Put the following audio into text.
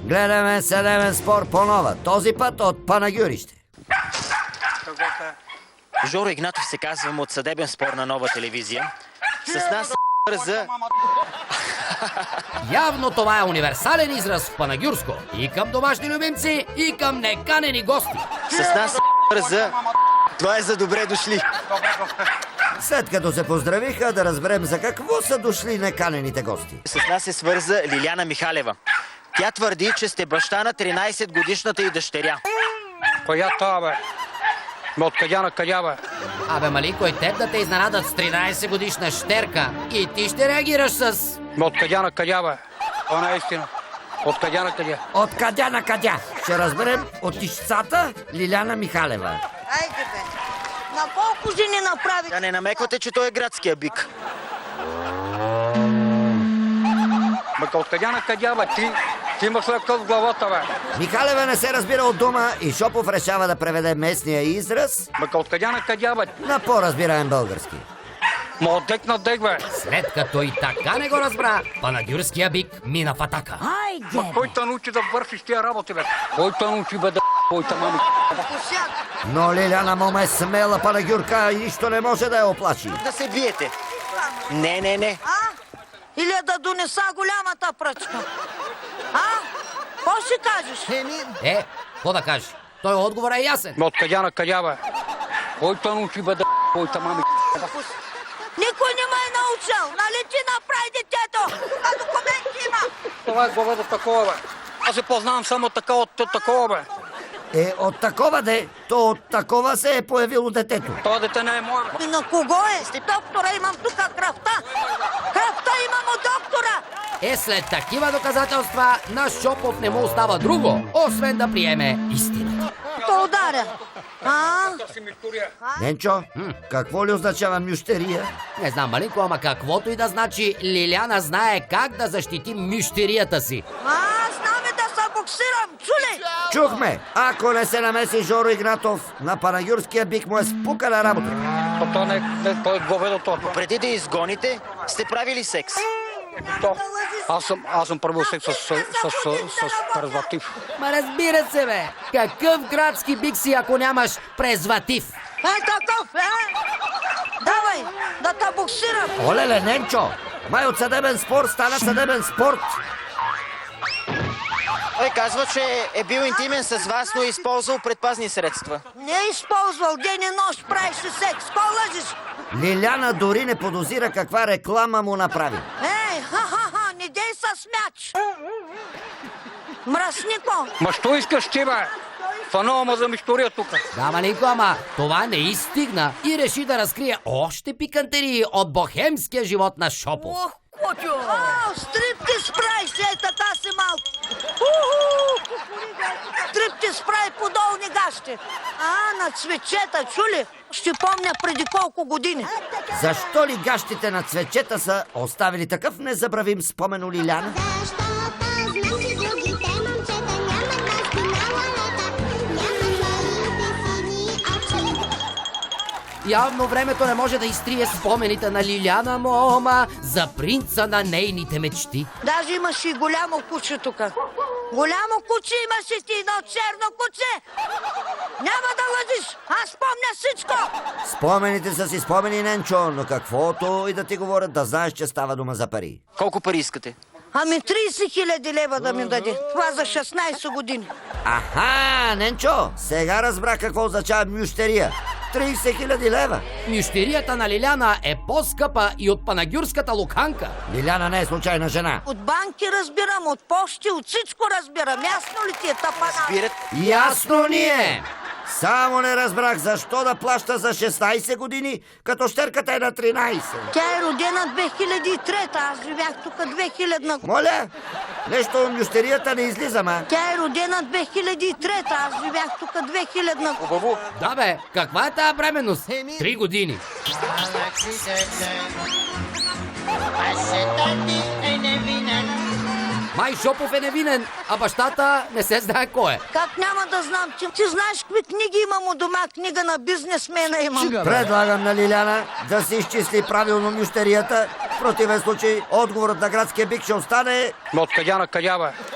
Гледаме съдебен спор по нова, този път от Панагюрище. Жоро Игнатов се казвам от съдебен спор на Нова телевизия. С нас за... Явно това е универсален израз в панагюрско. И към домашни любимци, и към неканени гости. С нас за... Това е за добре дошли. След като се поздравиха, да разберем за какво са дошли неканените гости. С нас се свърза Лиляна Михалева. Тя твърди, че сте баща на 13-годишната й дъщеря. Коя това, бе? Откъдя на къдя, бе? Абе, малинко, и теб да те изненадат с 13 годишна щерка. И ти ще реагираш с... Откъдя на къдя, бе? Това не е истина. Откъдя на къдя? Откъдя на къдя? Ще разберем от ищцата Лиляна Михалева. Айде бе. На колко жени направи? Да не намеквате, че той е градския бик. Бе, откъдя на къдя, бе? Ти имаш лекъв в главата, бе. Михалева не се разбира от дума и Шопов решава да преведе местния израз Бе, откъдя на къдя, бе? на по-разбираем български. Ма от дек на дек, бе. След като и така не го разбра, панагюрския бик мина в атака. Айде бе. Кой те научи да вършиш тия работи, бе? Кой те научи, бе, да кой те мами? Посяк. Но Лиляна Мома е смела панагюрка и нищо не може да я оплаши. Да се биете. Не. А? Или да донеса голямата пръчка? А? Какво ще кажеш? Какво да кажеш? Той отговор е ясен. Ма откъдя на къдя, бе? Кой те научи, бе, да кой те мами? Никой не ме е научил. Нали ти направи детето? А документи има. Това е глава да такова, бе. Аз се познавам само така от такова, бе. От такова де, то от такова се е появило детето. Това дете не е мое, бе. И на кого е? Доктора, имам тук кръвта. Кръвта имам от доктора. След такива доказателства, на Шопов не му остава друго, освен да приеме истината. То ударя. А? Ненчо, какво ли означава мющерия? Не знам, малинко, ама каквото и да значи, Лиляна знае как да защити мющерията си. Знаме да се боксирам, чули? Чухме, ако не се намеси Жоро Игнатов, на панагюрския бик му е спукана работа. То не е говедо това. Преди да изгоните, сте правили секс. Аз съм правил секс с презерватив. Ма разбира се, бе! Какъв градски бик си, ако нямаш презерватив? Такъв, Давай, да те боксирам. Олеле, Ненчо, май от съдебен спор стана съдебен спорт. Той казва, че е бил интимен с вас, но е използвал предпазни средства. Не е използвал ден и нощ, правиш си секс. Какво лъжиш? Лиляна дори не подозира каква реклама му направи. Ха-ха-ха, не дей с мяч. Мръснико. Ма що искаш ти, бе? Фанова ма за мистория тук. Да, малинко, ама това не изстигна и реши да разкрие още пикантерии от бохемския живот на Шопов. Ох, кучо. Стриптиз правиш, така си малко. Стриптиз прави по долни гащи. На цветчета, чули? Ще помня преди колко години. Защо ли гащите на цветчета са оставили такъв незабравим спомен у Лиляна? Явно времето не може да изтрие спомените на Лиляна Мома за принца на нейните мечти. Даже имаш и голямо куче тук. Голямо куче имаш и ти, едно черно куче. Няма да лъжиш, аз помня всичко. Спомените са си спомени, Ненчо, но каквото и да ти говорят, да знаеш, че става дума за пари. Колко пари искате? 30 000 лева да ми даде. Това за 16 години. Аха, Ненчо, сега разбрах какво означава мющерия. 30 000 лева. Мющерията на Лиляна е по-скъпа и от панагюрската луканка. Лиляна не е случайна жена. От банки разбирам, от почти, от всичко разбирам. Ясно ли ти е тапана? Спират. Ясно ни е! Само не разбрах защо да плаща за 16 години, като щерката е на 13. Тя е родена 2003, аз живях тук 2000 Моля, нещо от мющерията не излиза, ма. Тя е родена 2003, аз живях тук 2000 Хубаво. Да, бе, каква е тази бременност? 3 години. Май Шопов е невинен, а бащата не се знае кой е. Как няма да знам? Ти знаеш какви книги имам у дома? Книга на бизнесмена имам. Предлагам на Лиляна да си изчисли правилно мющерията. В противен случай отговорът на градския бик ще остане... Ма откъдя на къдя, бе?